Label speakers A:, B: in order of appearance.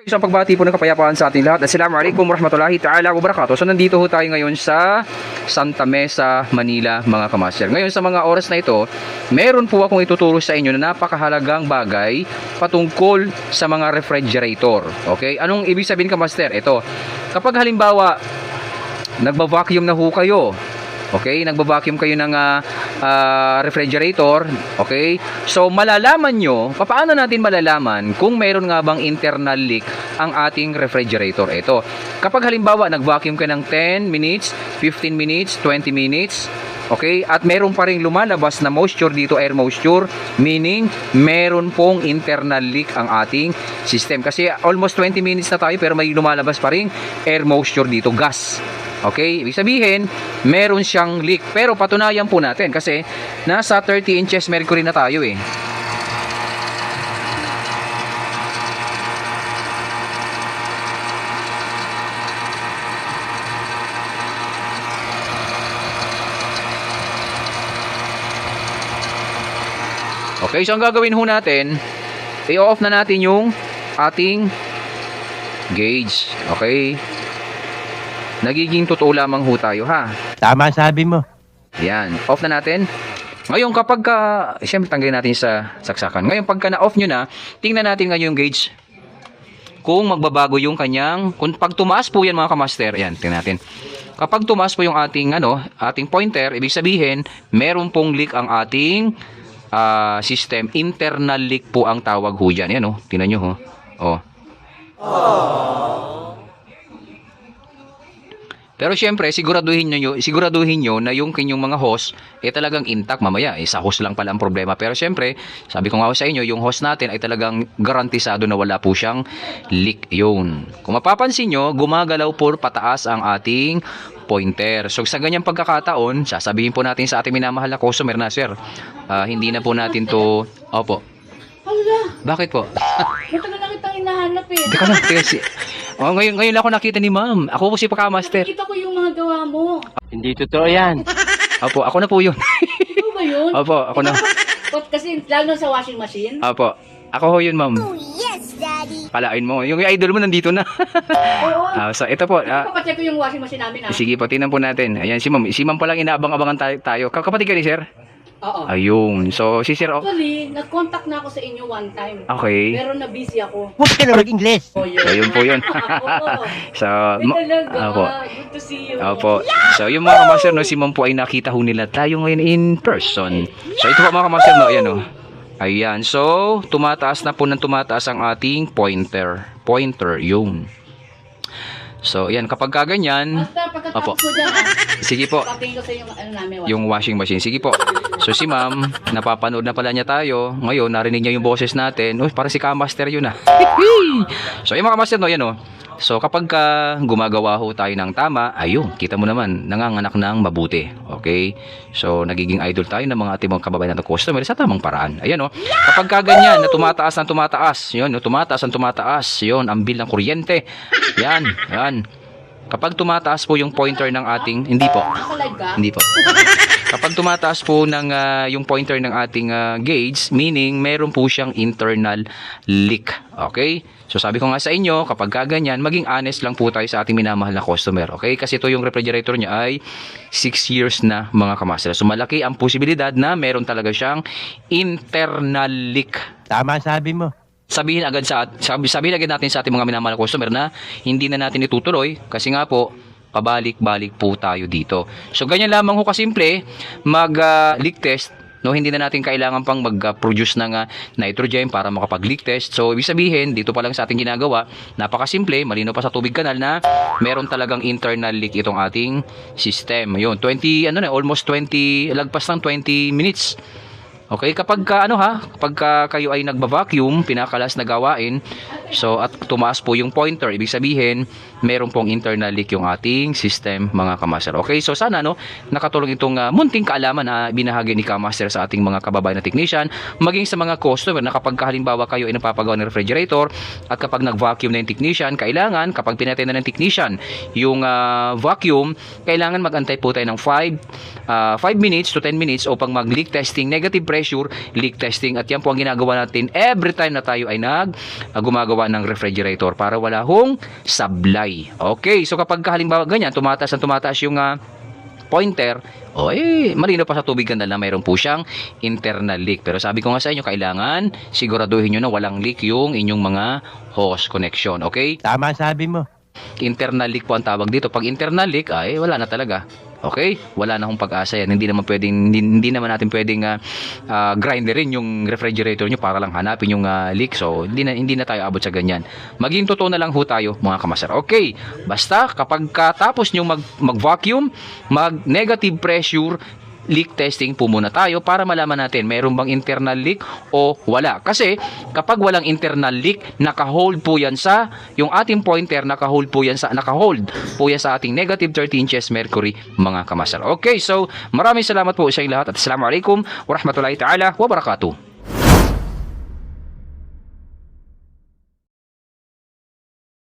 A: Isang pagbati po ng kapayapaan sa ating lahat. Assalamualaikum warahmatullahi ta'ala wabarakatuh. So nandito ho tayo ngayon sa Santa Mesa, Manila mga kamaster. Ngayon sa mga oras na ito, meron po akong ituturo sa inyo na napakahalagang bagay patungkol sa mga refrigerator. Okay? Anong ibig sabihin kamaster? Ito, kapag halimbawa nagba-vacuum na ho kayo, okay, nagba-vacuum kayo ng refrigerator, okay? So malalaman nyo, paano natin malalaman kung meron nga bang internal leak ang ating refrigerator? Ito, kapag halimbawa nag-vacuum ka ng 10 minutes, 15 minutes, 20 minutes, okay, at meron pa ring lumalabas na moisture dito, air moisture, meaning meron pong internal leak ang ating system. Kasi almost 20 minutes na tayo pero may lumalabas pa ring air moisture dito, gas. Okay, ibig sabihin, meron siyang leak. Pero patunayan po natin kasi nasa 30 inches mercury na tayo eh. Okay, so ang gagawin ho natin, i-off na natin yung ating gauge. Okay. Nagiging totoo lamang ho tayo ha.
B: Tama sabi mo.
A: Yan, off na natin. Ngayon kapag siyempre tanggalin natin sa saksakan. Ngayon pagka na-off nyo na, tingnan natin ngayon yung gauge. Kung magbabago yung kanyang, kung pag tumaas po yan mga kamaster, yan, tingnan natin. Kapag tumaas po yung ating, ating pointer, ibig sabihin, meron pong leak ang ating system. Internal leak po ang tawag ho dyan. Yan tingnan nyo ho. Pero syempre, siguraduhin nyo na yung kanyang mga hose talagang intact mamaya. Sa hose lang pala ang problema. Pero syempre, sabi ko nga sa inyo, yung hose natin ay talagang garantisado na wala po siyang leak. Yun. Kung mapapansin nyo, gumagalaw po pataas ang ating pointer. So sa ganyang pagkakataon, sasabihin po natin sa ating minamahal na customer na, sir, hindi na po natin to... Opo.
C: Hala,
A: Bakit po?
C: matagal na kitang hinahanap eh.
A: Teka lang, ngayon ako nakita ni ma'am. Ako po si Pakamaster.
C: Nakikita ko yung mga gawa mo.
B: Hindi totoo yan.
A: Opo, ako na po yun.
C: Ikaw ba yun?
A: Opo, ako na.
C: Kasi lalo sa washing machine?
A: Opo, ako ho yun ma'am.
D: Oh, yes, Daddy.
A: Palain mo. Yung idol mo nandito na.
C: Oo.
A: So ito po.
C: Papacheck ko yung washing machine namin
A: Sige po, tingnan po natin. Ayan si ma'am. Si ma'am pa lang inaabang-abangan tayo. Kapatid ka ni sir?
C: Oo.
A: Ayun. So si sir.
C: Actually, nag-contact na ako sa inyo one time.
A: Okay.
C: Pero na-busy ako.
B: Huwag ka na mag-Ingles.
C: Oh, yun.
A: Ayun po yun.
C: Oo.
A: So,
C: Ay, talaga.
A: Opo.
C: Good to see you.
A: Opo. So, yung mga kamaster, si ma'am po ay nakita ho nila tayo ngayon in person. So, ito po mga kamaster, ayan Ayan. So, tumataas na po ng tumataas ang ating pointer. Yun. So, ayan. Kapag kaganyan,
C: Basta
A: Opo.
C: pagkatapos mo dyan,
A: sige po.
C: patingin ko sa yung namin.
A: Yung washing machine. Sige po. So, si ma'am, napapanood na pala niya tayo. Ngayon, narinig niya yung boses natin. Uy, para si Kamaster yun So, yung mga kamaster, yan So, kapag gumagawa ho tayo ng tama, ayun, kita mo naman, nanganganak ng mabuti. Okay? So, nagiging idol tayo ng mga ating mga kababayan na customer sa tamang paraan. Ayan kapag kaganyan, na tumataas ng tumataas, yun, tumataas ng tumataas, yun, ang bill ng kuryente. Yan. Kapag tumataas po yung pointer ng ating, hindi po.
C: Nakalive ka?
A: Hindi po. Kapag tumataas po ng yung pointer ng ating gauge, meaning meron po siyang internal leak. Okay? So sabi ko nga sa inyo, kapag kaganyan, maging honest lang po tayo sa ating minamahal na customer. Okay? Kasi ito yung refrigerator niya ay 6 years na mga kamaster. So malaki ang posibilidad na meron talaga siyang internal leak.
B: Tama sabi mo.
A: Sabihin agad natin sa ating mga minamahal na customer na hindi na natin itutuloy kasi nga po pabalik-balik po tayo dito. So ganyan lamang ho kasimple mag-leak test. Hindi na natin kailangan pang mag-produce ng nitrogen para makapag-leak test. So ibig sabihin dito pa lang sa ating ginagawa, napakasimple, malino pa sa tubig kanal na meron talagang internal leak itong ating system. Yun, almost 20 lagpas ng 20 minutes. Okay, kapag kayo ay nagba-vacuum, pinakalas na gawain, so at tumaas po yung pointer, ibig sabihin, meron pong internal leak yung ating system, mga kamaster. Okay, so sana nakatulong itong munting kaalaman na binahagi ni Kamaster sa ating mga kababayan na technician, maging sa mga customer na kapag halimbawa kayo ay napapagawa ng refrigerator at kapag nag-vacuum na yung technician, kailangan kapag pinatay na ng technician yung vacuum, kailangan mag-antay po tayo ng 5 minutes to 10 minutes upang mag-leak testing, negative pressure pressure leak testing. At yan po ang ginagawa natin every time na tayo ay gumagawa ng refrigerator para wala hong sablay. Okay, so kapag halimbawa ganyan, tumataas yung pointer, malino pa sa tubig ganda na mayroon po siyang internal leak. Pero sabi ko nga sa inyo, kailangan siguraduhin nyo na walang leak yung inyong mga hose connection. Okay?
B: Tama sabi mo.
A: Internal leak po ang tawag dito. Pag internal leak, wala na talaga. Okay? Wala na hong pag-asa yan. Hindi naman natin pwedeng grinderin yung refrigerator nyo para lang hanapin yung leak. So, hindi na tayo abot sa ganyan. Maging totoo na lang ho tayo, mga kamasar. Okay? Basta, kapag katapos nyo mag-vacuum, mag-negative pressure leak testing po muna tayo para malaman natin mayroon bang internal leak o wala. Kasi kapag walang internal leak, naka-hold po yan yung ating pointer, naka-hold po yan sa ating negative 13 inches mercury, mga kamasar. Okay, so maraming salamat po sa inyong lahat at assalamualaikum warahmatullahi ta'ala wabarakatuh.